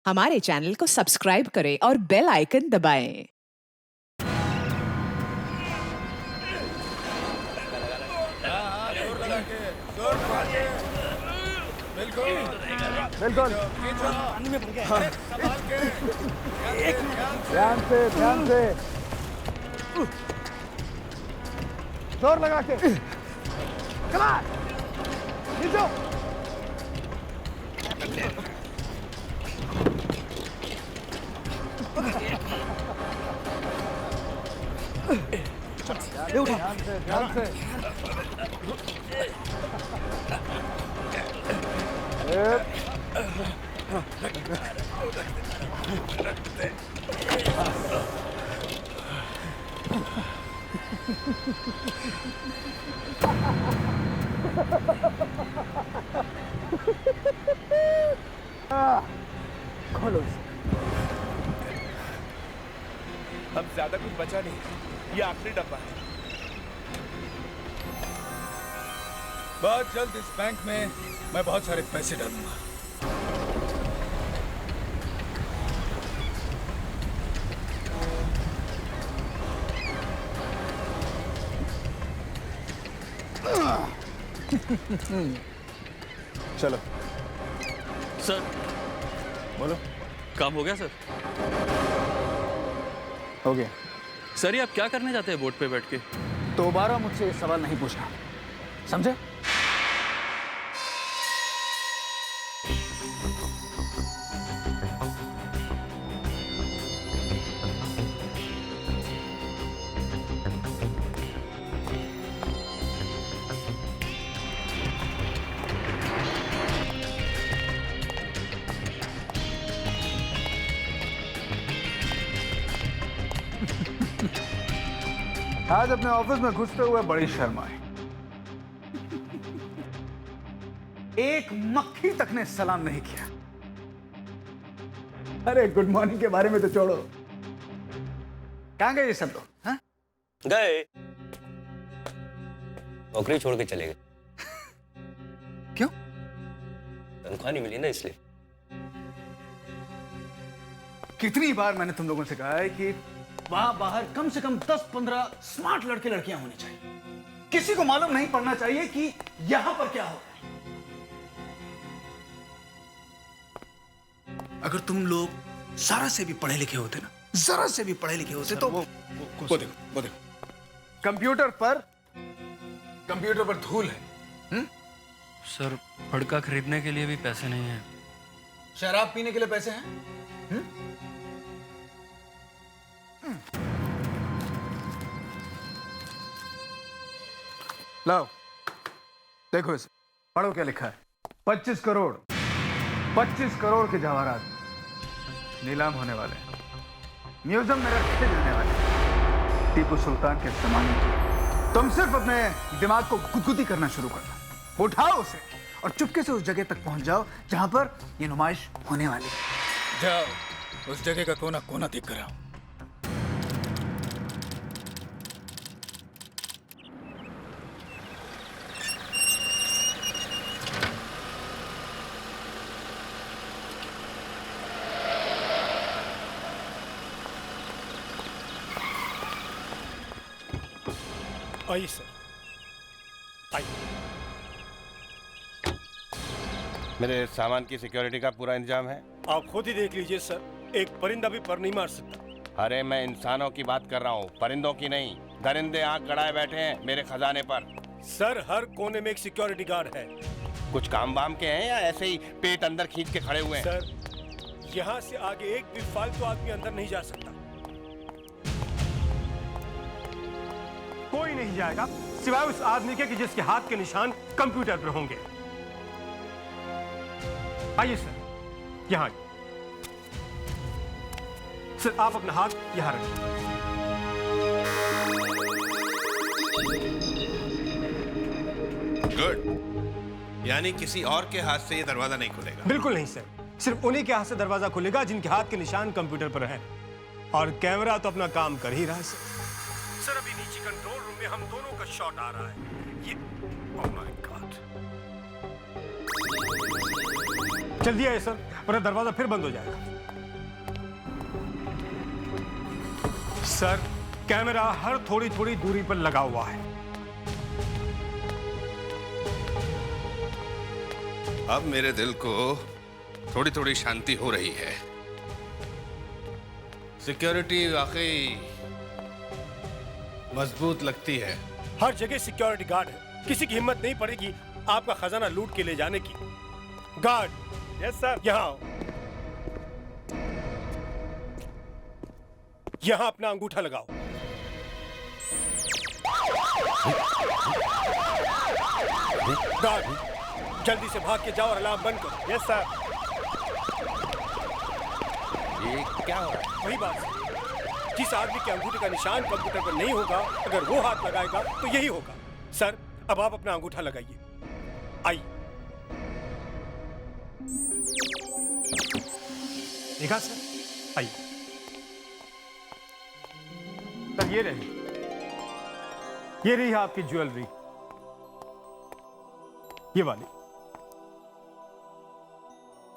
हमारे चैनल को सब्सक्राइब करें और बेल आइकन दबाएं। बिल्कुल ध्यान से जोर लगा के चला नीचे ध्यान से खोलो इसे। अब ज्यादा कुछ बचा नहीं, ये आखिरी डब्बा है। बहुत जल्द इस बैंक में मैं बहुत सारे पैसे डालूंगा। चलो सर, बोलो। काम हो गया सर? हो गया। सर ये आप क्या करने जाते हैं बोट पे बैठ के? दोबारा मुझसे ये सवाल नहीं पूछना, समझे? आज अपने ऑफिस में घुसते हुए बड़ी शर्म आई। एक मक्खी तक ने सलाम नहीं किया। अरे गुड मॉर्निंग के बारे में तो छोड़ो, कहां गए ये सब लोग? हाँ? गए, नौकरी छोड़ के चले गए। क्यों? तनख्वाह नहीं मिली ना, इसलिए। कितनी बार मैंने तुम लोगों से कहा है कि वहां बाहर कम से कम 10-15 स्मार्ट लड़के लड़कियां होने चाहिए। किसी को मालूम नहीं पड़ना चाहिए कि यहां पर क्या हो रहा है। अगर तुम लोग जरा से भी पढ़े लिखे होते ना, जरा से भी पढ़े लिखे होते तो वो देखो कंप्यूटर पर धूल है। सर फड़का खरीदने के लिए भी पैसे नहीं है। शराब पीने के लिए पैसे हैं? लाओ, देखो इसे, पढ़ो क्या लिखा है। 25 करोड़ के जवाहरात नीलाम होने वाले हैं, म्यूजियम में रखे जाने वाले हैं, टीपू सुल्तान के जमाने की। तुम सिर्फ अपने दिमाग को गुदगुदी करना शुरू करना, उठाओ उसे और चुपके से उस जगह तक पहुंच जाओ जहां पर ये नुमाइश होने वाली है। जाओ, उस जगह का कोना कोना देख कर आओ। आइए सर, आइए। मेरे सामान की सिक्योरिटी का पूरा इंतजाम है। आप खुद ही देख लीजिए सर, एक परिंदा भी पर नहीं मार सकता। अरे मैं इंसानों की बात कर रहा हूँ, परिंदों की नहीं। दरिंदे आंख गड़ाए बैठे हैं मेरे खजाने पर। सर हर कोने में एक सिक्योरिटी गार्ड है। कुछ काम वाम के हैं या ऐसे ही पेट अंदर खींच के खड़े हुए हैं? सर यहाँ से आगे एक भी फालतू आदमी अंदर नहीं जा सकता। कोई नहीं जाएगा सिवाय उस आदमी के कि जिसके हाथ के निशान कंप्यूटर पर होंगे। आइए सर, यहाँ आइए। सर आप अपना हाथ यहाँ रखिए। गुड, यानी किसी और के हाथ से ये दरवाजा नहीं खुलेगा? बिल्कुल नहीं सर, सिर्फ उन्हीं के हाथ से दरवाजा खुलेगा जिनके हाथ के निशान कंप्यूटर पर हैं। और कैमरा तो अपना काम कर ही रहा है सर। अभी नीचे कंट्रोल रूम में हम दोनों का शॉट आ रहा है। ये ओह माय गॉड। जल्दी आइए सर, वरना दरवाजा फिर बंद हो जाएगा। सर, कैमरा हर थोड़ी थोड़ी दूरी पर लगा हुआ है। अब मेरे दिल को थोड़ी थोड़ी शांति हो रही है। सिक्योरिटी वाकई मजबूत लगती है। हर जगह सिक्योरिटी गार्ड है, किसी की हिम्मत नहीं पड़ेगी आपका खजाना लूट के ले जाने की। गार्ड, यस सर, यहाँ आओ। यहाँ अपना अंगूठा लगाओ। गार्ड, जल्दी से भाग के जाओ और अलार्म बंद करो। Yes sir. ये क्या हो रहा है? वही बात है, जिस आदमी के अंगूठे का निशान कंप्यूटर पर नहीं होगा, अगर वो हाथ लगाएगा तो यही होगा। सर, अब आप अपना अंगूठा लगाइए। आइए। देखा सर? आइए। सर, ये रही आपकी ज्वेलरी, ये वाली।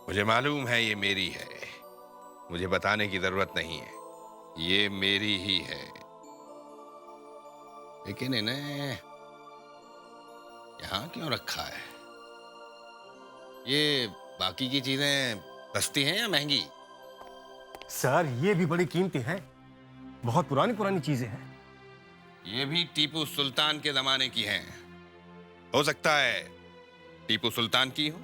मुझे मालूम है ये मेरी है, मुझे बताने की जरूरत नहीं है, ये मेरी ही है। लेकिन इन्हें यहां क्यों रखा है? ये बाकी की चीजें सस्ती हैं या महंगी? सर, ये भी बड़ी कीमती हैं, बहुत पुरानी चीजें हैं। ये भी टीपू सुल्तान के जमाने की हैं। हो सकता है टीपू सुल्तान की हो।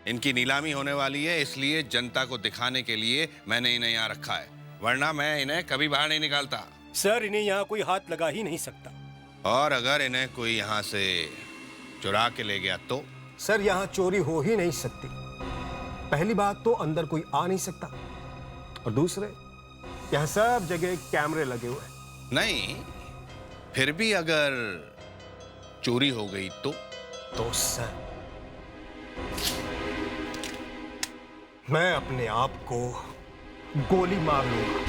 इनकी नीलामी होने वाली है, इसलिए जनता को दिखाने के लिए मैंने इन्हें यहाँ रखा है, वरना मैं इन्हें कभी बाहर नहीं निकालता। सर, इन्हें यहाँ कोई हाथ लगा ही नहीं सकता। और अगर इन्हें कोई यहाँ से चुरा के ले गया तो? सर, यहाँ चोरी हो ही नहीं सकती। पहली बात तो अंदर कोई आ नहीं सकता, और दूसरे यहाँ सब जगह कैमरे लगे हुए हैं। नहीं, फिर भी अगर चोरी हो गई तो? तो सर, मैं अपने आप को गोली मार लूंगा।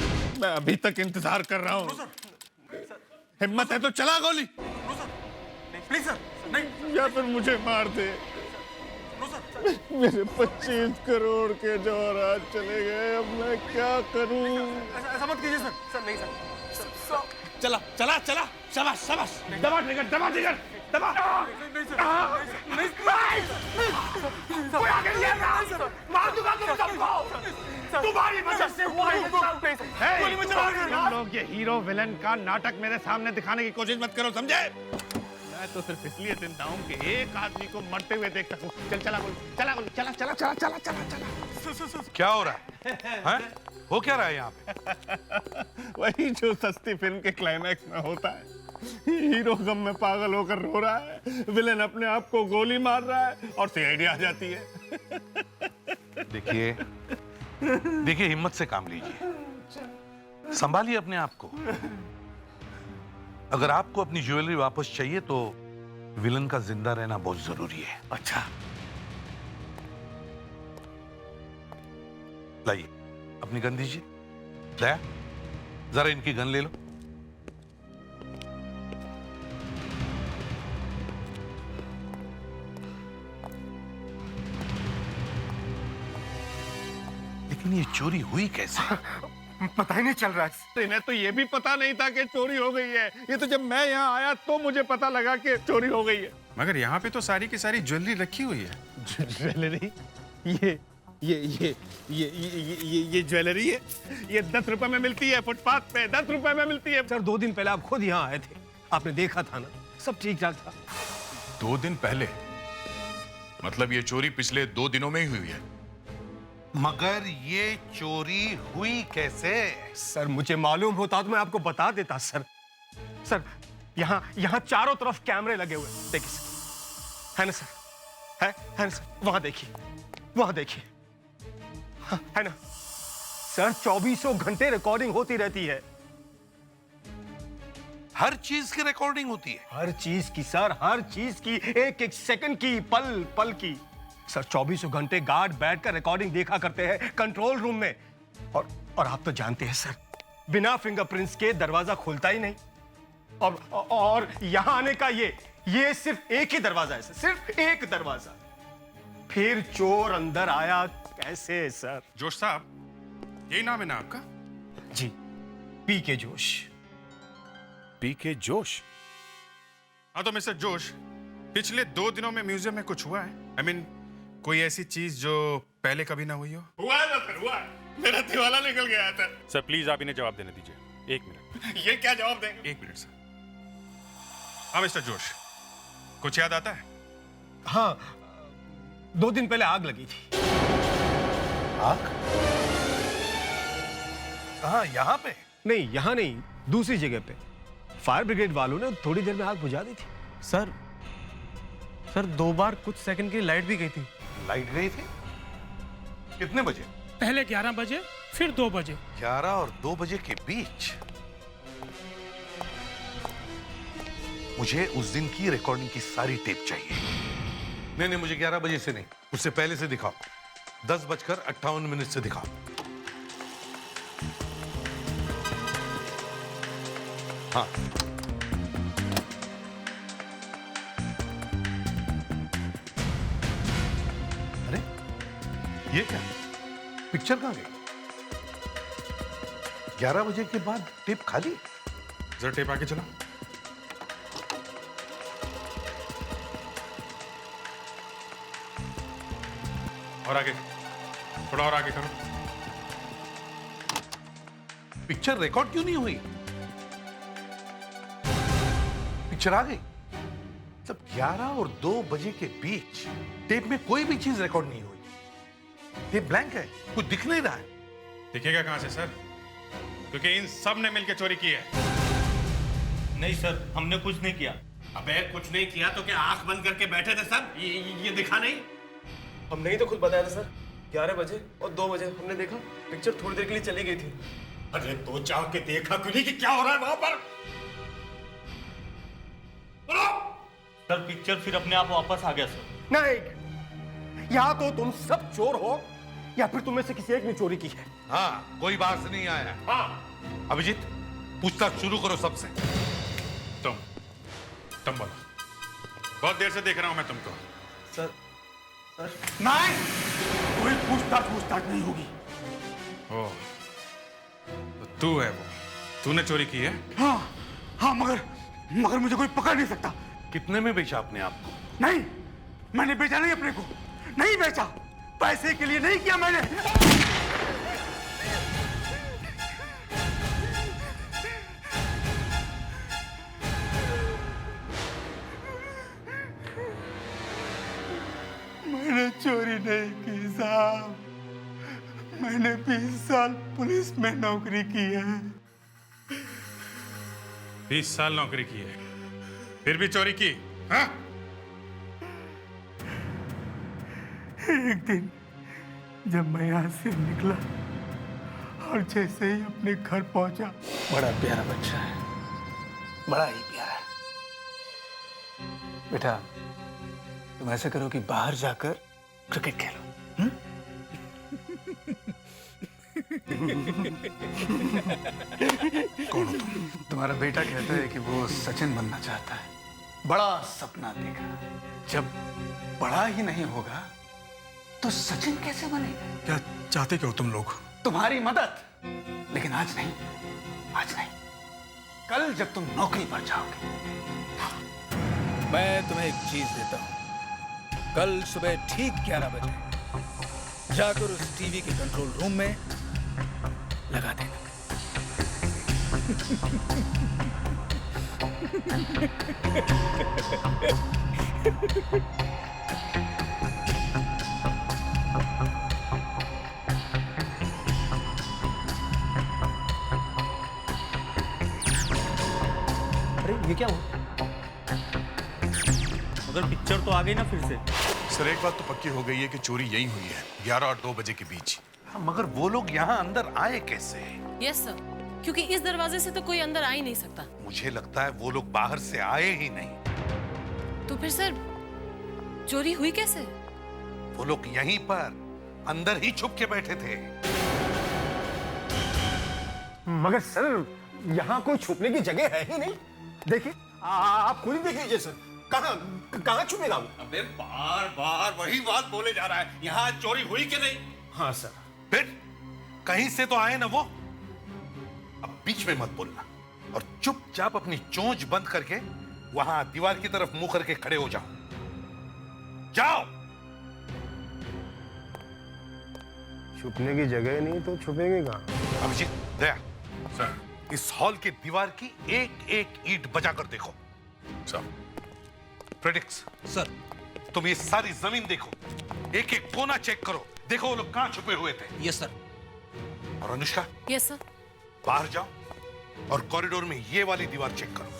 मैं अभी तक इंतजार कर रहा हूँ। हिम्मत है तो चला गोली। प्लीज सर, नहीं। या फिर मुझे मार दे। मेरे 25 करोड़ के जवाहरात चले गए, अब मैं क्या करूं? ऐसा मत कीजिए सर। सर, नहीं सर। चला चला चला, शाबाश शाबाश, दबा ट्रिगर, दबा ट्रिगर, दबा। मार दूंगा तुम सबको। तुम्हारी वजह से हुआ है सब। तुम लोग ये हीरो विलन का नाटक मेरे सामने दिखाने की कोशिश मत करो, समझे? मैं तो सिर्फ इसलिए जिंदा हूं कि एक आदमी को मरते हुए देख सकूं। चल चला गोली, चला गोली, चला चला चला चला चला चला। क्या हो रहा है? हो क्या रहा है यहाँ पे? वही जो सस्ती फिल्म के क्लाइमैक्स में होता है। हीरो गम में पागल होकर रो रहा है, विलेन अपने आप को गोली मार रहा है और सीआईडी आ जाती है। देखिए देखिए, हिम्मत से काम लीजिए, संभालिए अपने आप को। अगर आपको अपनी ज्वेलरी वापस चाहिए तो विलन का जिंदा रहना बहुत जरूरी है। अच्छा, लाइए अपनी गन दीजिए। दया, जरा इनकी गन ले लो। लेकिन ये चोरी हुई कैसे? पता ही नहीं चल रहा है। इन्हें तो ये भी पता नहीं था कि चोरी हो गई है। ये तो जब मैं यहाँ आया तो मुझे पता लगा कि चोरी हो गई है। मगर यहाँ पे तो सारी की सारी ज्वेलरी रखी हुई है। ज्वेलरी? ये ज्वेलरी है। ये 10 रुपए में मिलती है, फुटपाथ पे 10 रुपए में मिलती है। सर, 2 दिन पहले आप खुद यहाँ आए थे, आपने देखा था ना, सब ठीक ठाक था। 2 दिन पहले? मतलब ये चोरी पिछले 2 दिनों में ही हुई है। मगर ये चोरी हुई कैसे? सर, मुझे मालूम होता तो मैं आपको बता देता। सर, यहाँ चारों तरफ कैमरे लगे हुए, देखिए सर, है ना सर? है ना सर? वहां देखिए, हाँ, है ना सर? 24 घंटे रिकॉर्डिंग होती रहती है। हर चीज की रिकॉर्डिंग होती है? हर चीज की सर, हर चीज की, एक एक सेकंड की, पल पल की। सर, 24 घंटे गार्ड बैठकर रिकॉर्डिंग देखा करते हैं कंट्रोल रूम में। और आप तो जानते हैं सर, बिना फिंगरप्रिंट्स के दरवाजा खुलता ही नहीं। और यहां आने का ये सिर्फ एक ही दरवाजा है सर, सिर्फ एक दरवाजा। फिर चोर अंदर आया कैसे सर? जोश साहब, यही नाम है ना आपका? जी, पी के जोश। पी के जोश? हाँ तो मिस्टर जोश, पिछले 2 दिनों में म्यूजियम में कुछ हुआ है? I mean, कोई ऐसी चीज जो पहले कभी ना हुई हो? हुआ है ना सर, हुआ है। मेरा दिवाला निकल गया था। सर प्लीज आप इन्हें जवाब देने दीजिए। 1 मिनट। ये क्या जवाब देंगे? 1 मिनट सर। हाँ मिस्टर जोश, कुछ याद आता है? हाँ, 2 दिन पहले आग लगी थी। आग? कहाँ, यहाँ पे? नहीं, यहाँ नहीं, दूसरी जगह पे। फायर ब्रिगेड वालों ने थोड़ी देर में आग बुझा दी थी। सर 2 बार कुछ सेकंड की लाइट भी गई थी। लाइट गई थी? कितने बजे? पहले 11 बजे, फिर 2 बजे। 11 और 2 बजे के बीच? मुझे उस दिन की रिकॉर्डिंग की सारी टेप चाहिए। नहीं, मुझे 11 बजे से नहीं, उससे पहले से दिखाओ। 10:58 से दिखाओ। हाँ, अरे ये क्या? पिक्चर कहां गई? 11 बजे के बाद टेप खाली? जरा टेप आगे चला। और आगे, थोड़ा और आगे करो। पिक्चर रिकॉर्ड क्यों नहीं हुई? पिक्चर आ गई। मतलब 11 और 2 बजे के बीच टेप में कोई भी चीज रिकॉर्ड नहीं हुई। टेप ब्लैंक है, कुछ दिख नहीं रहा है। दिखेगा कहां से सर? क्योंकि इन सब ने मिलकर चोरी की है। नहीं सर, हमने कुछ नहीं किया। अबे कुछ नहीं किया तो क्या आंख बंद करके बैठे थे सब? ये दिखा नहीं? हमने ही तो खुद बताया था सर। 11 बजे और 2 बजे हमने देखा, पिक्चर थोड़ी देर के लिए चली गई थी। अरे तो चाह के देखा क्यों नहीं कि क्या हो रहा है वहां पर? बोलो! सर पिक्चर फिर अपने आप वापस आ गया सर। नहीं, या तो तुम सब चोर हो या फिर तुम में से किसी एक ने चोरी की है। हाँ, कोई बाहर से नहीं आया। हाँ, अभिजीत, पूछताछ शुरू करो सबसे। तुम बोलो। बहुत देर से देख रहा हूं मैं तुमको। सर नहीं, कोई पूछताछ नहीं होगी। ओह, तो तू है वो? तूने चोरी की है? हाँ, मगर मुझे कोई पकड़ नहीं सकता। कितने में बेचा अपने आप को? नहीं, मैंने बेचा नहीं अपने को, नहीं बेचा। पैसे के लिए नहीं किया मैंने। मैंने चोरी नहीं की साहब। मैंने 20 साल पुलिस में नौकरी की है। 20 साल नौकरी की है, फिर भी चोरी की? हाँ? एक दिन जब मैं यहाँ से निकला और जैसे ही अपने घर पहुंचा, बड़ा प्यारा बच्चा है, बड़ा ही प्यारा है। बेटा, तुम ऐसा करो कि बाहर जाकर क्रिकेट खेलो। कौन हो तुम? तुम्हारा बेटा कहता है कि वो सचिन बनना चाहता है। बड़ा सपना देखा, जब बड़ा ही नहीं होगा तो सचिन कैसे बनेगा? क्या चाहते क्यों तुम लोग? तुम्हारी मदद, लेकिन आज नहीं, आज नहीं, कल जब तुम नौकरी पर जाओगे। मैं तुम्हें एक चीज देता हूं। कल सुबह ठीक 11 बजे जाकर उस टीवी के कंट्रोल रूम में लगा देना। अरे ये क्या हुआ? मगर पिक्चर तो आ गई ना फिर से। सर एक बात तो पक्की हो गई है कि चोरी यही हुई है, 11 और 2 बजे के बीच। हाँ, मगर वो लोग यहाँ अंदर आए कैसे? यस सर, क्योंकि इस दरवाजे से तो कोई अंदर आ ही नहीं सकता। मुझे लगता है वो लोग बाहर से आए ही नहीं। तो फिर सर चोरी हुई कैसे? वो लोग यहीं पर अंदर ही छुप के बैठे थे। मगर सर यहाँ कोई छुपने की जगह है ही नहीं। देखिए, आप खुद ही देख लीजिए सर। कहाँ छुपेगा वो? अबे बार बार वही बात बोले जा रहा है। यहाँ चोरी हुई कि नहीं? हाँ सर। फिर कहीं से तो आए ना वो। अब बीच में मत बोलना और चुपचाप अपनी चोंच बंद करके वहां दीवार की तरफ मुंह करके खड़े हो जाओ। जाओ। छुपने की जगह नहीं तो छुपेंगे कहाँ? अभिजीत, दया सर, इस हॉल की दीवार की एक एक ईंट बजा कर देखो। सर। प्रेडिक्स सर, तुम ये सारी जमीन देखो, एक एक कोना चेक करो, देखो वो लोग कहां छुपे हुए थे। Yes sir. और अनुष्का, यस सर। बाहर जाओ और कॉरिडोर में ये वाली दीवार चेक करो।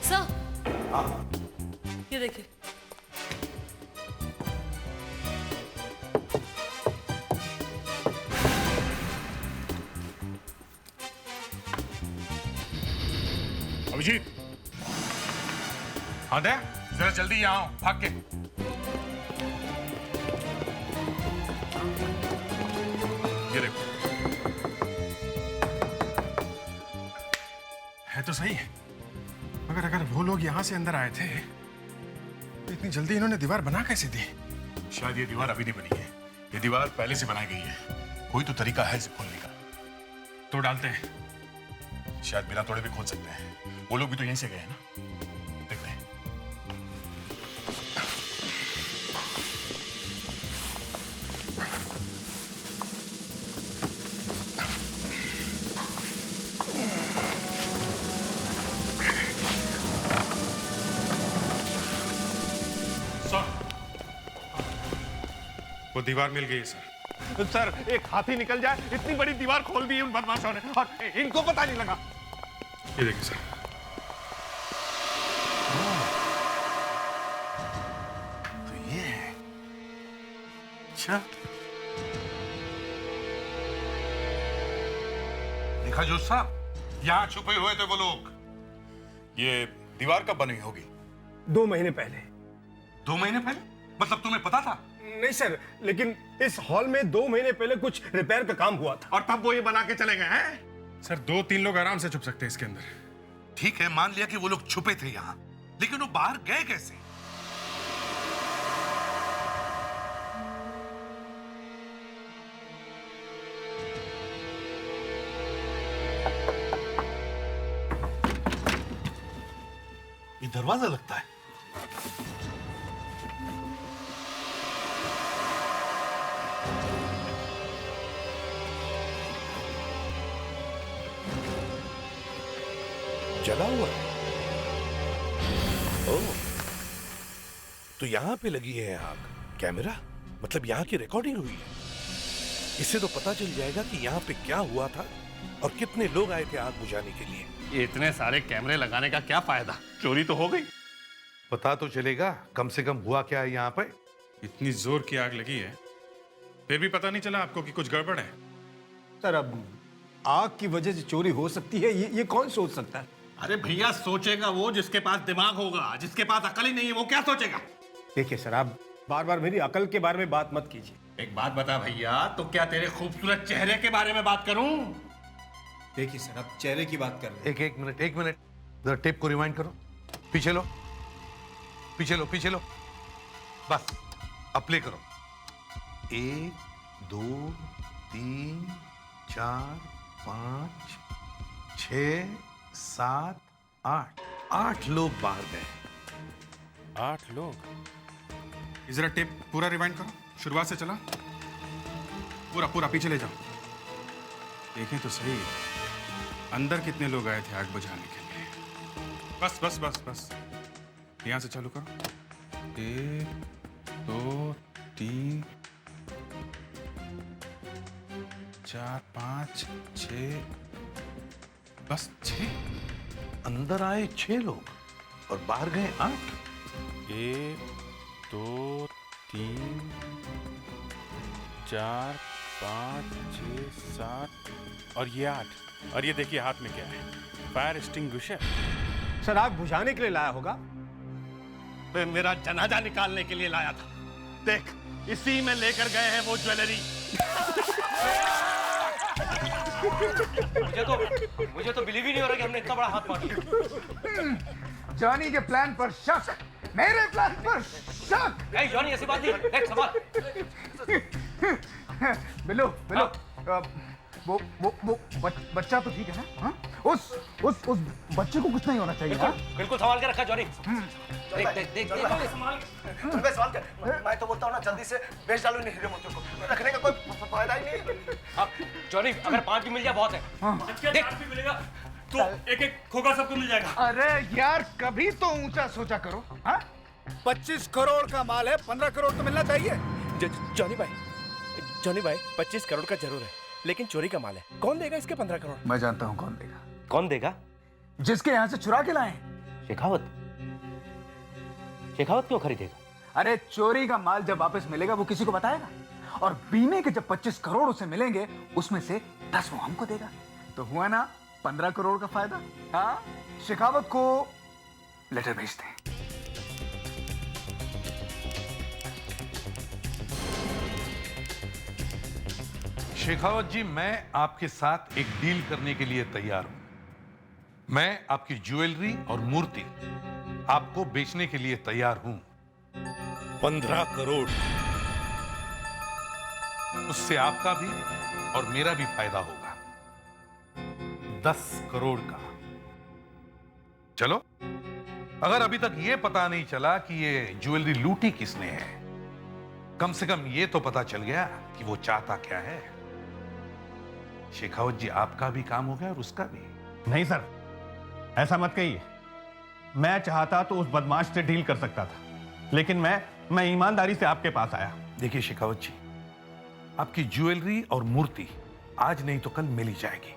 सर, हाँ, ये देखिए। अभिजीत, हाँ दया, जरा जल्दी यहाँ आओ, भाग के। ये देखो, है तो सही है, मगर अगर वो लोग यहाँ से अंदर आए थे तो इतनी जल्दी इन्होंने दीवार बना कैसे दी? शायद ये दीवार अभी नहीं बनी है, ये दीवार पहले से बनाई गई है। कोई तो तरीका है इसे खोलने का। तो डालते हैं, शायद बिना तोड़े भी खोल सकते हैं। वो लोग भी तो यहीं से गए हैं ना, देखते हैं। सर, वो दीवार मिल गई है सर। सर, एक हाथी निकल जाए, इतनी बड़ी दीवार खोल दी उन बदमाशों ने और इनको पता नहीं लगा। ये देखिए सर, तो ये है। अच्छा, देखा जोश साहब, यहां छुपे हुए थे वो लोग। ये दीवार कब बनी होगी? 2 महीने पहले। 2 महीने पहले? मतलब तुम्हें पता था? नहीं सर, लेकिन इस हॉल में 2 महीने पहले कुछ रिपेयर का काम हुआ था और तब वो ये बना के चले गए हैं। सर, 2-3 लोग आराम से छुप सकते हैं इसके अंदर। ठीक है, मान लिया कि वो लोग छुपे थे यहां, लेकिन वो बाहर गए कैसे? ये दरवाजा लगता है। जला हुआ है। ओह, तो यहां पे लगी है आग। कैमरा, मतलब यहां की रिकॉर्डिंग हुई है। इससे तो पता चल जाएगा कि यहां पे क्या हुआ था और कितने लोग आए थे आग बुझाने के लिए। इतने सारे कैमरे लगाने का क्या फायदा? चोरी तो हो गई। पता तो चलेगा कम से कम हुआ क्या है यहाँ पे। इतनी जोर की आग लगी है, फिर भी पता नहीं चला आपको कि कुछ गड़बड़ है? सर, अब आग की वजह से चोरी हो सकती है, ये कौन सोच सकता है? अरे भैया, सोचेगा वो जिसके पास दिमाग होगा, जिसके पास अकल ही नहीं है वो क्या सोचेगा? देखिए सर, आप बार बार मेरी अकल के बारे में बात मत कीजिए। एक बात बता भैया, तो क्या तेरे खूबसूरत चेहरे के बारे में बात करूं? देखिए सर, आप चेहरे की बात कर रहे हैं। एक मिनट, जरा टेप को रिवाइंड करो। पीछे लो, पीछे लो, पीछे लो। बस, अब प्ले करो। 1 2 3 4 5 6 7 8 8 लोग बाहर गए। 8 लोग? जरा टेप पूरा रिवाइंड करो, शुरुआत से चला। पूरा पूरा पीछे ले जाओ। देखें तो सही, अंदर कितने लोग आए थे आग बुझाने के लिए। बस बस बस बस, यहां से चालू करो। 1 2 3 4 5 6, बस 6। अंदर आए 6 लोग और बाहर गए 8। 1 2 3 4 5 6 7 और ये 8। और ये देखिए हाथ में क्या है, फायर एक्सटिंग्विशर। सर, आग बुझाने के लिए लाया होगा। मेरा जनाजा निकालने के लिए लाया था। देख, इसी में लेकर गए हैं वो ज्वेलरी। मुझे तो बिलीव ही नहीं हो रहा कि हमने इतना बड़ा हाथ मार लिया। जॉनी के प्लान पर शक, मेरे प्लान पर शक। जॉनी ऐसी बात नहीं, एक सवाल। बिल्लू वो बच्चा तो ठीक है ना? हाँ? उस बच्चे को कुछ नहीं होना चाहिए। बिल्कुल संभाल के रखा जॉनी। देख संभाल। मैं तो बोलता हूँ ना, जल्दी से बेच डालो इन हीरे मोतियों को, रखने का कोई फायदा ही नहीं। अब जॉनी अगर 5 भी मिल जाए बहुत है। देख भी मिलेगा तो एक खोखा सबको मिल जाएगा। अरे यार कभी तो ऊंचा सोचा करो। हाँ? 25 करोड़ का माल है, 15 करोड़ तो मिलना चाहिए। जॉनी भाई 25 करोड़ का जरूर है, लेकिन चोरी का माल है। कौन देगा इसके 15 करोड़? मैं जानता हूँ कौन देगा। कौन देगा? जिसके यहाँ से चुरा के लाए। शेखावत क्यों खरीदेगा? अरे चोरी का माल जब वापस मिलेगा वो किसी को बताएगा, और बीमे के जब 25 करोड़ उसे मिलेंगे उसमें से 10 वो हमको देगा। तो हुआ ना 15 करोड़ का फायदा। हाँ, शेखावत को लेटर भेजते हैं। शेखावत जी, मैं आपके साथ एक डील करने के लिए तैयार हूं। मैं आपकी ज्वेलरी और मूर्ति आपको बेचने के लिए तैयार हूं। 15 करोड़। उससे आपका भी और मेरा भी फायदा होगा। 10 करोड़ का। चलो, अगर अभी तक यह पता नहीं चला कि ये ज्वेलरी लूटी किसने है, कम से कम ये तो पता चल गया कि वो चाहता क्या है। शेखावत जी, आपका भी काम हो गया और उसका भी। नहीं सर, ऐसा मत कहिए। मैं चाहता तो उस बदमाश से डील कर सकता था, लेकिन मैं ईमानदारी से आपके पास आया। देखिए शेखावत जी, आपकी ज्वेलरी और मूर्ति आज नहीं तो कल मिल ही जाएगी,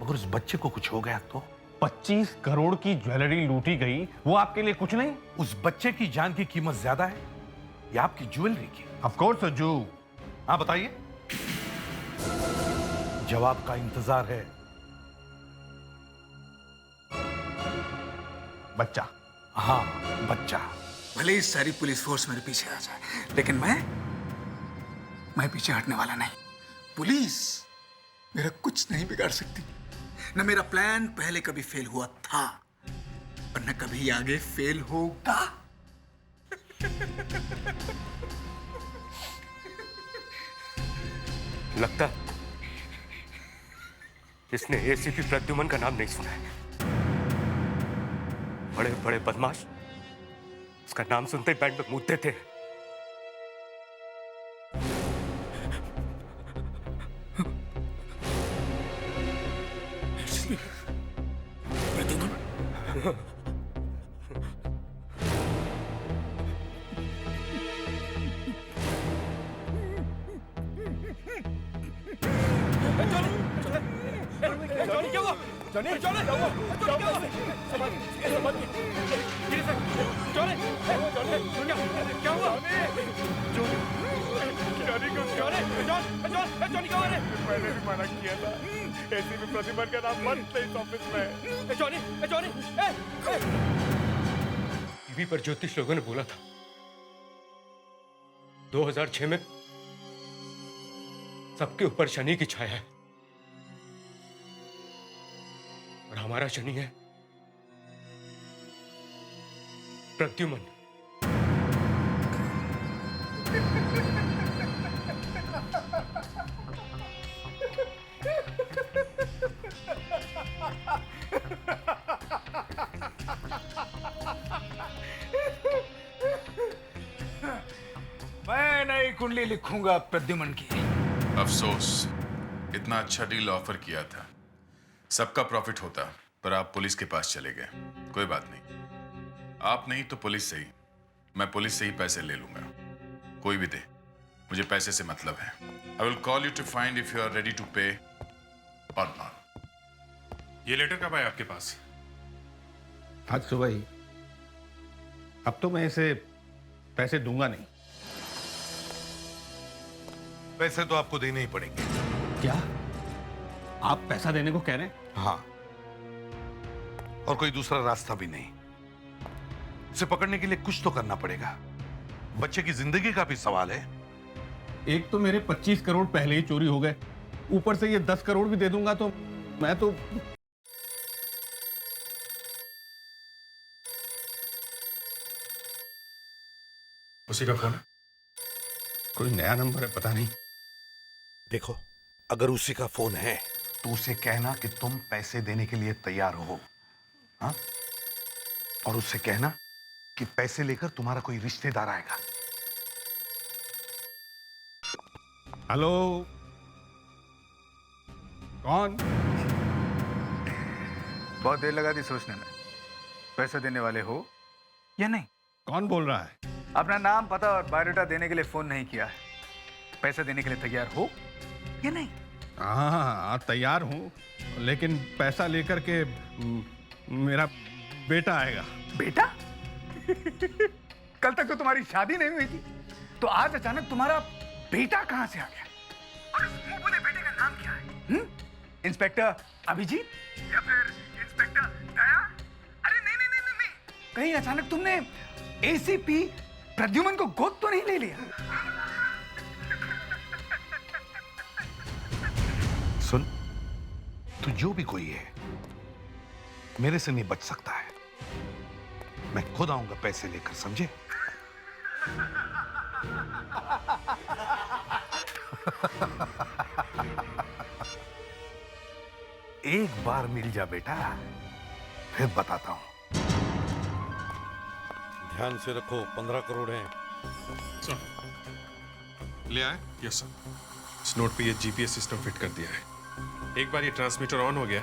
मगर उस बच्चे को कुछ हो गया तो? 25 करोड़ की ज्वेलरी लूटी गई, वो आपके लिए कुछ नहीं? उस बच्चे की जान की कीमत ज्यादा है या आपकी ज्वेलरी की? Of course Ajju. हाँ बताइए, जवाब का इंतजार है। बच्चा। हाँ, बच्चा। भले ही सारी पुलिस फोर्स मेरे पीछे आ जाए, लेकिन मैं पीछे हटने वाला नहीं। पुलिस मेरा कुछ नहीं बिगाड़ सकती। न मेरा प्लान पहले कभी फेल हुआ था और न कभी आगे फेल होगा। लगता इसने एसीपी प्रद्युमन का नाम नहीं सुना है। बड़े बड़े बदमाश उसका नाम सुनते ही बैंड में मूतते थे। मैंने भी मना किया था, एसीपी प्रद्युमन का नाम मत ले इस ऑफिस में। जॉनी टीवी पर ज्योतिष लोगों ने बोला था 2006 में सबके ऊपर शनि की छाया है, और हमारा शनि है प्रद्युमन। मैं नई कुंडली लिखूंगा प्रद्युमन की। अफसोस, इतना अच्छा डील ऑफर किया था, सबका प्रॉफिट होता, पर आप पुलिस के पास चले गए। कोई बात नहीं, आप नहीं तो पुलिस से ही। मैं पुलिस से ही पैसे ले लूंगा, कोई भी दे, मुझे पैसे से मतलब है। I will call you to find if you are ready to pay और नॉट। ये लेटर कब आया आपके पास? आज सुबह ही। अब तो मैं इसे पैसे दूंगा नहीं। पैसे तो आपको देने ही पड़ेंगे। क्या आप पैसा देने को कह रहे हैं? हाँ, और कोई दूसरा रास्ता भी नहीं। इसे पकड़ने के लिए कुछ तो करना पड़ेगा। बच्चे की जिंदगी का भी सवाल है। एक तो मेरे 25 करोड़ पहले ही चोरी हो गए, ऊपर से ये 10 करोड़ भी दे दूंगा तो मैं तो उसी का फोन है? कोई नया नंबर है, पता नहीं। देखो, अगर उसी का फोन है तो उसे कहना कि तुम पैसे देने के लिए तैयार हो, हाँ? और उससे कहना कि पैसे लेकर तुम्हारा कोई रिश्तेदार आएगा। हेलो, कौन? बहुत देर लगा दी सोचने में। पैसे देने वाले हो या नहीं? कौन बोल रहा है? अपना नाम, पता और बायोडाटा देने के लिए फोन नहीं किया है। पैसे देने के लिए तैयार हो या नहीं? हाँ, तैयार हूँ, लेकिन पैसा लेकर के मेरा बेटा आएगा। बेटा? कल तक तो तुम्हारी शादी नहीं हुई थी, तो आज अचानक तुम्हारा बेटा कहां से आ गया? और उस मुंह बोले बेटे का नाम क्या है? इंस्पेक्टर अभिजीत या फिर इंस्पेक्टर दया? अरे नहीं नहीं नहीं नहीं, कहीं अचानक तुमने एसीपी प्रद्युमन को गोद तो नहीं ले लिया? सुन, तू जो भी कोई है, मेरे से नहीं बच सकता है। मैं खुद आऊंगा पैसे लेकर, समझे? एक बार मिल जा बेटा, फिर बताता हूं। ध्यान से रखो, 15 करोड़ हैं। ले आए? Yes sir. इस नोट पे ये जीपीएस सिस्टम फिट कर दिया है। एक बार ये ट्रांसमीटर ऑन हो गया,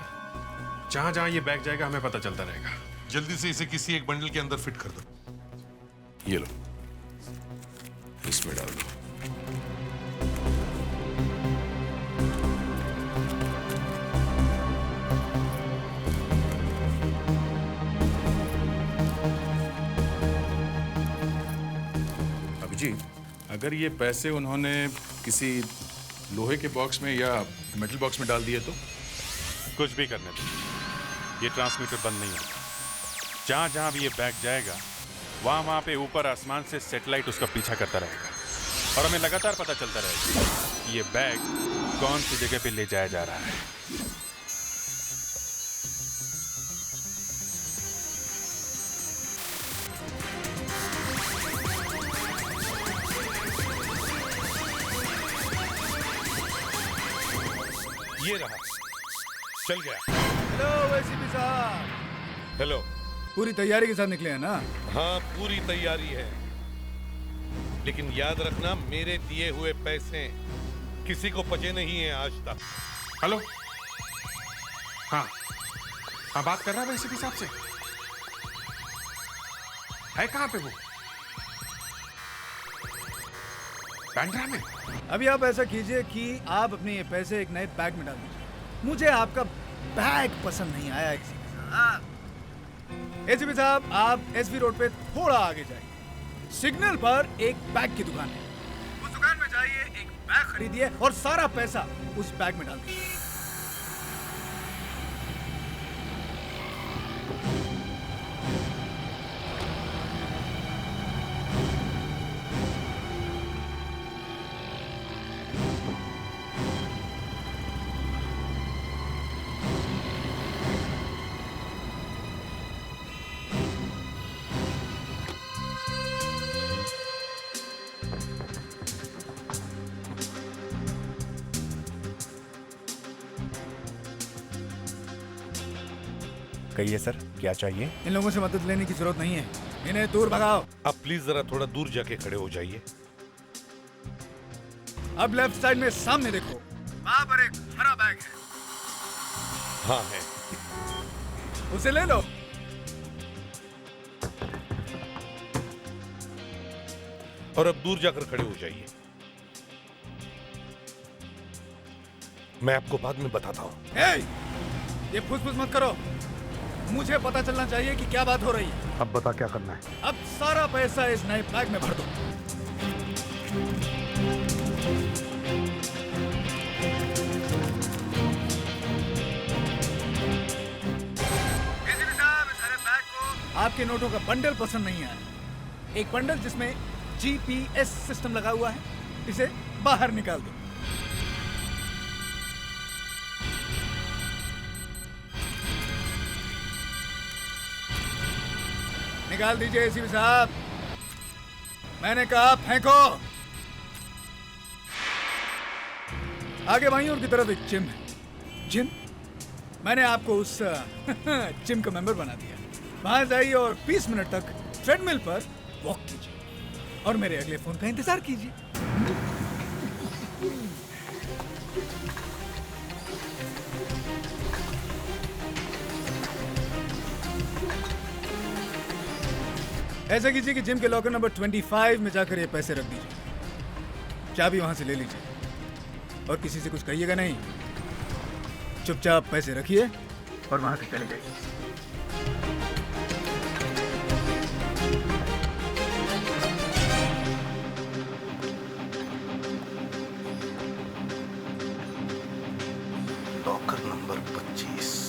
जहां जहां ये बैग जाएगा हमें पता चलता रहेगा। जल्दी से इसे किसी एक बंडल के अंदर फिट कर दो। ये लो, इसमें डाल दो। अभिजीत, अगर ये पैसे उन्होंने किसी लोहे के बॉक्स में या मेटल बॉक्स में डाल दिए तो? कुछ भी करने दो, ये ट्रांसमीटर बंद नहीं होगा। जहां जहां भी ये बैग जाएगा, वहां वहां पे ऊपर आसमान से सैटेलाइट उसका पीछा करता रहेगा और हमें लगातार पता चलता रहेगा कि ये बैग कौन सी जगह पे ले जाया जा रहा है। ये रहा, चल गया। हेलो एसीपी साहब। हेलो। पूरी तैयारी के साथ निकले हैं ना? हाँ, पूरी तैयारी है, लेकिन याद रखना, मेरे दिए हुए पैसे किसी को पचे नहीं है आज तक। हेलो। हाँ हाँ, बात कर रहा है एसीपी साहब से। है कहाँ पे वो? बैंड्रा में। अभी आप ऐसा कीजिए कि आप अपने ये पैसे एक नए बैग में डाल दीजिए। मुझे आपका बैग पसंद नहीं आया एसीपी साहब। आप एसवी रोड पे थोड़ा आगे जाइए, सिग्नल पर एक बैग की दुकान है। उस दुकान में जाइए, एक बैग खरीदिए और सारा पैसा उस बैग में डाल दीजिए। कहिए सर, क्या चाहिए? इन लोगों से मदद लेने की जरूरत नहीं है, इन्हें दूर भगाओ। अब प्लीज जरा थोड़ा दूर जाके खड़े हो जाइए। अब लेफ्ट साइड में सामने देखो, वहां पर एक हरा बैग है। हाँ है। उसे ले लो। और अब दूर जाकर खड़े हो जाइए, मैं आपको बाद में बताता हूँ। ये फुसफुस मत करो, मुझे पता चलना चाहिए कि क्या बात हो रही है। अब बता क्या करना है। अब सारा पैसा इस नए बैग में भर दो। आपके नोटों का बंडल पसंद नहीं आया, एक बंडल जिसमें GPS सिस्टम लगा हुआ है, इसे बाहर निकाल दो। निकाल दीजिए एसीपी साहब। मैंने कहा फेंको। आगे भाइयों की तरफ एक जिम है। जिम? मैंने आपको उस जिम का मेंबर बना दिया। वहां जाइए और 20 मिनट तक ट्रेडमिल पर वॉक कीजिए और मेरे अगले फोन का इंतजार कीजिए। ऐसा कीजिए कि जिम के लॉकर नंबर 25 में जाकर ये पैसे रख दीजिए। चाबी वहां से ले लीजिए और किसी से कुछ कहिएगा नहीं। चुपचाप पैसे रखिए और वहां से चले जाइए। Locker number 25।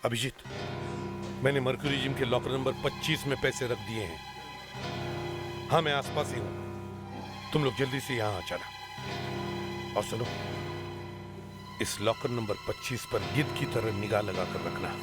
अभिजीत, मैंने मर्क्यूरी जिम के लॉकर नंबर 25 में पैसे रख दिए हैं। हाँ, मैं आसपास ही हूं। तुम लोग जल्दी से यहां आ जाना। और सुनो, इस लॉकर नंबर 25 पर गिद्ध की तरह निगाह लगाकर रखना।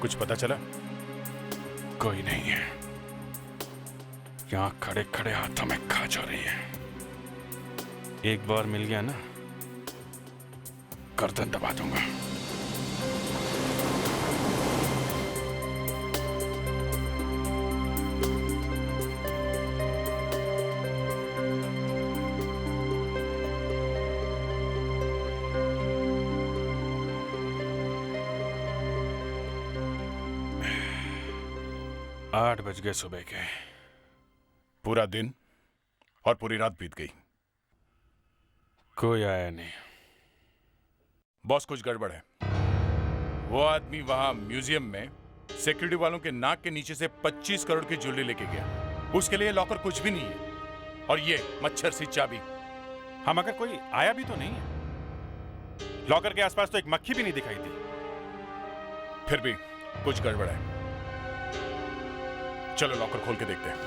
कुछ पता चला? कोई नहीं है। यहां खड़े खड़े हाथों में खा जा रही है। एक बार मिल गया ना, गर्दन दबा दूंगा। आठ बज गए सुबह के। पूरा दिन और पूरी रात बीत गई। कोई आया नहीं। बॉस, कुछ गड़बड़ है। वो आदमी वहां म्यूजियम में सिक्योरिटी वालों के नाक के नीचे से 25 करोड़ की ज्वेलरी लेके गया। उसके लिए लॉकर कुछ भी नहीं है। और ये मच्छर सी चाबी। हम अगर कोई आया भी तो नहीं है। लॉकर के आसपास तो एक मक्खी भी नहीं दिखाई दी। फिर भी कुछ गड़बड़ है। चलो लॉकर खोल के देखते हैं।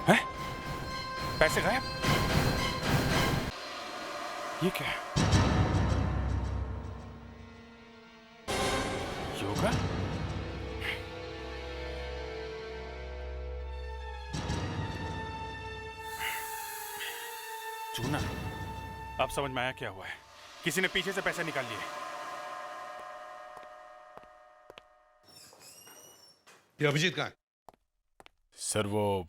हैं? पैसे गायब? ये क्या है? योगा? चूना। अब समझ में आया क्या हुआ है। किसी ने पीछे से पैसे निकाल लिए। ये अभिजीत कहाँ है? सर, वो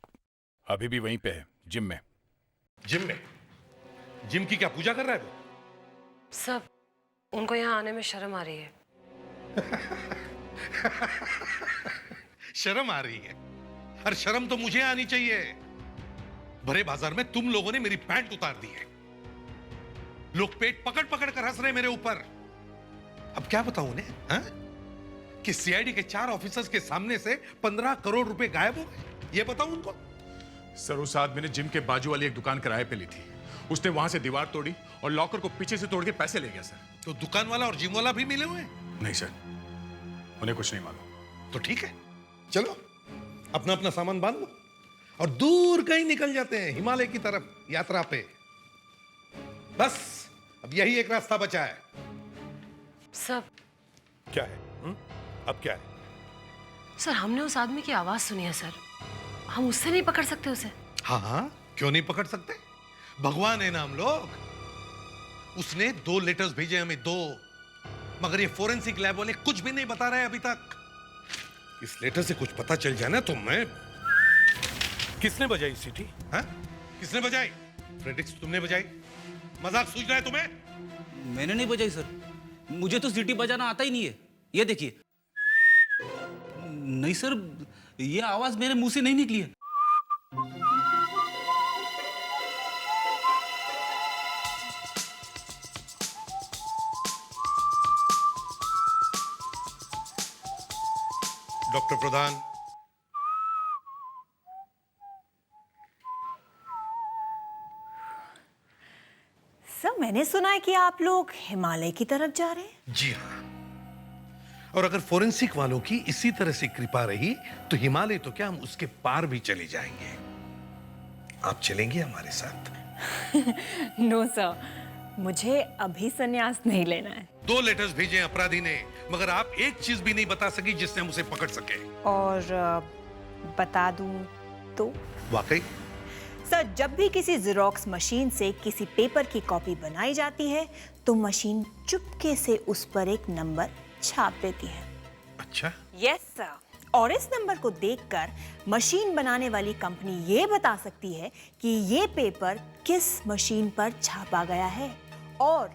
अभी भी वहीं पे है, जिम में। जिम में? जिम की क्या पूजा कर रहा है वो? सब, उनको यहाँ आने में शर्म आ रही है। शर्म आ रही है? हर शर्म तो मुझे आनी चाहिए। भरे बाजार में तुम लोगों ने मेरी पैंट उतार दी है। लोग पेट पकड़ पकड़ कर हंस रहे मेरे ऊपर। अब क्या बताऊं उन्हें, हाँ? कि सीआईडी के 4 ऑफिसर्स के सामने से 15 करोड़ रुपए गायब हो गए। ये बताऊं उनको? सर, उस आदमी ने जिम के बाजू वाली एक दुकान किराए पे ली थी। उसने वहां से दीवार तोड़ी और लॉकर को पीछे से तोड़ के पैसे ले गया। सर, तो दुकान वाला और जिम वाला भी मिले हुए हैं? नहीं सर, उन्हें कुछ नहीं मालूम। तो ठीक है, चलो अपना अपना सामान बांध लो और दूर कहीं निकल जाते हैं हिमालय की तरफ यात्रा पे। बस अब यही एक रास्ता बचा है। सर क्या है? अब क्या है? सर हमने उस आदमी की आवाज सुनी है सर, हम उससे नहीं पकड़ सकते उसे? हाँ हाँ, क्यों नहीं पकड़ सकते? भगवान है ना हम लोग। उसने 2 लेटर्स भेजे हमें, 2, मगर ये फोरेंसिक लैब वाले कुछ भी नहीं बता रहे अभी तक। इस लेटर से कुछ पता चल जाए ना तो मैं... किसने बजाई सीटी? हाँ? किसने बजाई? फ्रेडरिक्स तुमने बजाई? मजाक सूझ रहा है तुम्हें? मैंने नहीं बजाई सर, मुझे तो सीटी बजाना आता ही नहीं है। ये देखिए। नहीं सर, ये आवाज मेरे मुंह से नहीं निकली है। डॉक्टर प्रधान, सर मैंने सुना है कि आप लोग हिमालय की तरफ जा रहे हैं। जी हाँ, और अगर फोरेंसिक वालों की इसी तरह से कृपा रही तो हिमालय तो क्या, हम उसके पार भी चले जाएंगे। आप चलेंगे हमारे साथ? नो सर, मुझे अभी संन्यास नहीं लेना है। 2 लेटर्स भेजे अपराधी ने, मगर आप एक चीज भी नहीं बता सकी जिससे हम उसे पकड़ सके। और बता दूं तो? वाकई? सर जब भी किसी जेरोक्स मशीन से किसी पेपर की कॉपी बनाई जाती है तो मशीन चुपके से उस पर एक नंबर छाप देती है। अच्छा? यस सर, और इस नंबर को देखकर मशीन बनाने वाली कंपनी ये बता सकती है कि ये पेपर किस मशीन पर छापा गया है और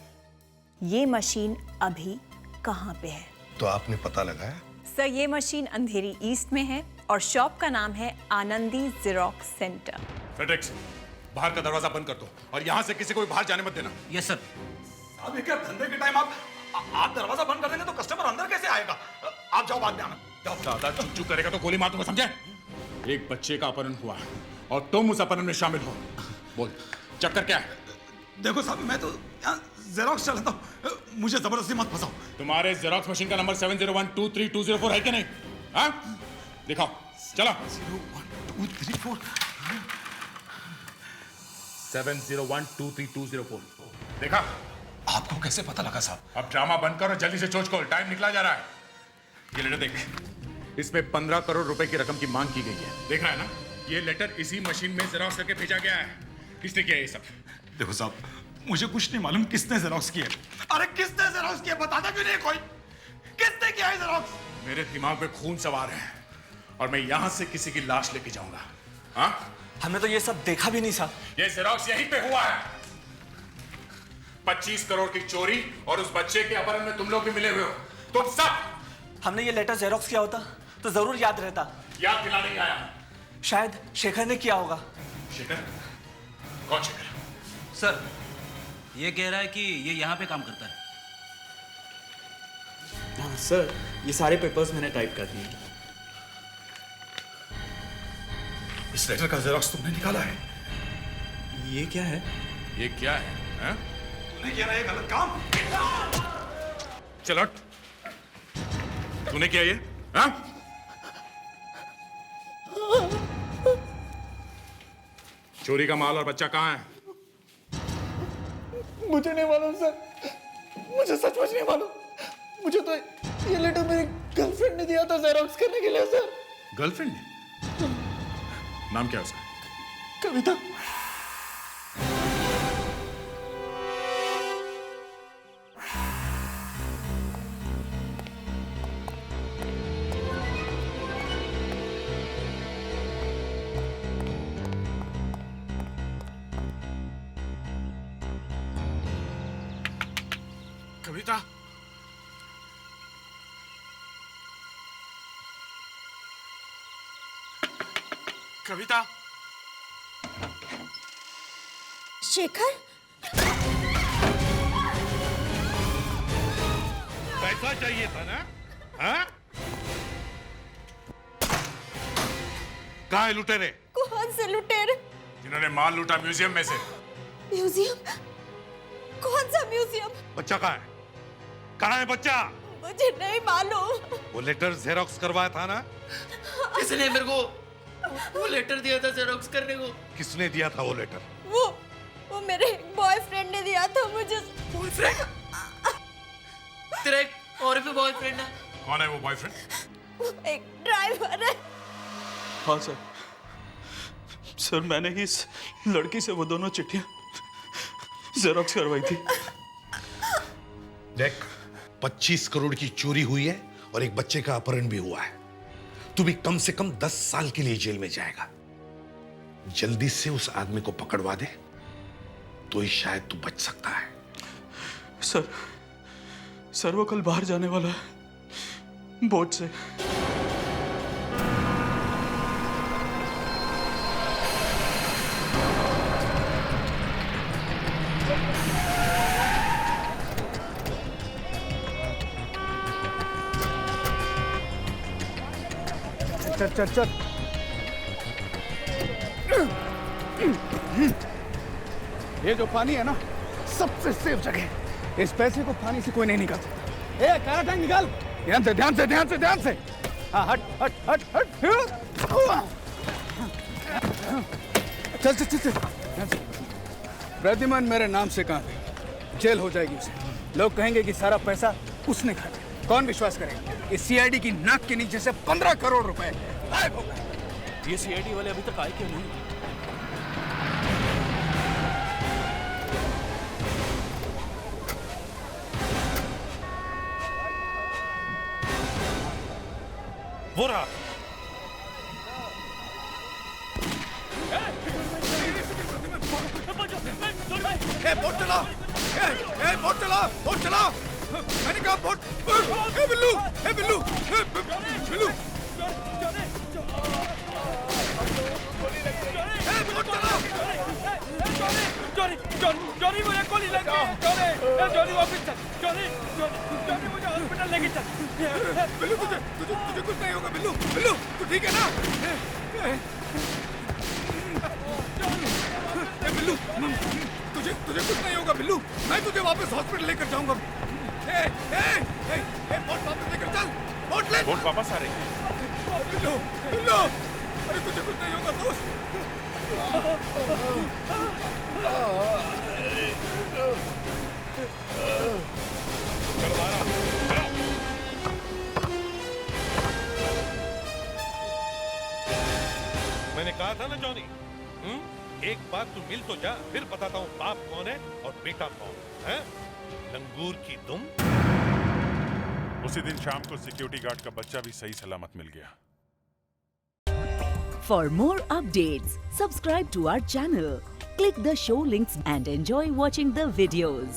ये मशीन अभी कहाँ पे है। तो आपने पता लगाया? सर ये मशीन अंधेरी ईस्ट में है और शॉप का नाम है आनंदी जेरोक्स सेंटर। फ्रेडरिक्स, बाहर का दरवाजा बंद कर दो और यहाँ से किसी को भी बाहर जाने मत देना। Yes sir. अभी क्या धंधे के टाइम आप दरवाजा बंद कर देंगे तो कस्टमर अंदर कैसे आएगा? आप जाओ, बाद में आना। ज्यादा चुप करेगा तो गोली मार दूंगा, समझे? एक बच्चे का अपहरण हुआ और तुम उस अपहरण में शामिल हो। बोल, चक्कर क्या है? देखो साहब, मैं तो यहाँ जेरोक्स चलाता हूँ, मुझे जबरदस्ती मत फंसाओ। तुम्हारे जेरोक्स मशीन का नंबर 70123204 है कि नहीं? हाँ? दिखाओ, चलो। 01234 70123204 देखा? आपको कैसे पता लगा साहब? अब ड्रामा बंद करो, जल्दी से चोच खोल, टाइम निकला जा रहा है। ये लेटर देख, इसमें 15 करोड़ रुपए की रकम की मांग की गई है। देख रहा है ना? ये लेटर इसी मशीन में जेरोक्स करके भेजा गया है। किसने किया ये सब? देखो साहब, मुझे कुछ नहीं मालूम किसने जेरोक्स किया। अरे किसने जेरोक्स किया बताता क्यों नहीं कोई? किसने किया है जेरोक्स? मेरे दिमाग में खून सवार है और मैं यहां से किसी की लाश लेके जाऊंगा। हाँ? हमने तो ये सब देखा भी नहीं साहब। ये जेरोक्स यहीं पे हुआ है। 25 करोड़ की चोरी और उस बच्चे के अपहरण में तुम लोग भी मिले हुए हो, तुम सब। हमने ये लेटर जेरोक्स किया होता तो जरूर याद रहता। याद दिला नहीं आया। शायद शेखर ने किया होगा। शेखर? कौन शेखर? सर ये कह रहा है कि ये यहाँ पे काम करता है। हाँ सर, ये सारे पेपर्स मैंने टाइप कर दिए। इस लेटर का जेरोक्स तुमने निकाला है? ये क्या है? ये क्या है? हाँ? तूने किया ना ये गलत काम। चलो, तूने किया ये? हाँ? चोरी का माल और बच्चा कहाँ है? मुझे नहीं मालूम सर, मुझे सचमुच नहीं मालूम। मुझे तो ये लेटर मेरी गर्लफ्रेंड ने दिया था जेरोक्स करने के लिए सर। गर्लफ्रेंड ने? नाम क्या है उसका? कविता। कविता? कविता? शेखर? पैसा चाहिए था ना? हाँ? कहाँ है लुटेरे? कौन से लुटेरे? जिन्होंने माल लूटा म्यूजियम में से। म्यूजियम? कौन सा म्यूजियम? बच्चा कहाँ है? कहाँ है बच्चा? मुझे नहीं मालूम। वो लेटर जेरोक्स करवाया था ना? किसने मेरे को वो लेटर दिया था जेरोक्स करने को? किसने दिया था वो लेटर? वो मेरे बॉयफ्रेंड ने दिया था मुझे। बॉयफ्रेंड? तेरा एक और भी बॉयफ्रेंड है? कौन है वो बॉयफ्रेंड? एक ड्राइवर है। हाँ सर, सर मैंने ही इस लड़की से वो दोनों चिट्ठियां जेरोक्स करवाई थी। देख, 25 करोड़ की चोरी हुई है और एक बच्चे का अपहरण भी हुआ है। तू भी कम से कम 10 साल के लिए जेल में जाएगा। जल्दी से उस आदमी को पकड़वा दे तो ही शायद तू बच सकता है। सर वो कल बाहर जाने वाला है बोट से। चल चल चल। ये जो पानी है ना, सबसे सेफ जगह है। इस पैसे को पानी से कोई नहीं निकाल सकता। ए, काला टैंक निकाल। ध्यान से ध्यान से ध्यान से ध्यान से। हाँ, हट हट हट हट। चल चल चल चल। ध्यान से। प्रद्युमन मेरे नाम से कहाँ गई? जेल हो जाएगी उसे। लोग कहेंगे कि सारा पैसा उसने खाया। कौन विश्वास करेगा? इस सीआईडी की नाक के नीचे से 15 करोड़ रुपए गायब हो गए। ये सीआईडी वाले अभी तक आए क्यों नहीं? वो रहा। बोट चला। बोट चला। बोट चला। मैंने कहा बोट। बिल्लू। बिल्लू। बिल्लू। बोट चला। जॉनी मुझे गोली लग गई। जॉनी वापस चल। जॉनी मुझे हॉस्पिटल लेके चल। बिल्लू तुझे कुछ नहीं होगा। बिल्लू तू ठीक है ना? बिल्लू तुझे कुछ नहीं होगा। बिल्लू मैं तुझे वापस हॉस्पिटल लेकर जाऊंगा। बोट वापस लेकर चल। बोट वापस आ रही है। बिल्लू अरे तुझे कुछ नहीं होगा दोस्त। मैंने कहा था ना जॉनी, एक बार तू मिल तो जा, फिर बताता हूँ बाप कौन है और बेटा कौन है। लंगूर की दुम। उसी दिन शाम को सिक्योरिटी गार्ड का बच्चा भी सही सलामत मिल गया। For more updates, subscribe to our channel, click the show links and enjoy watching the videos.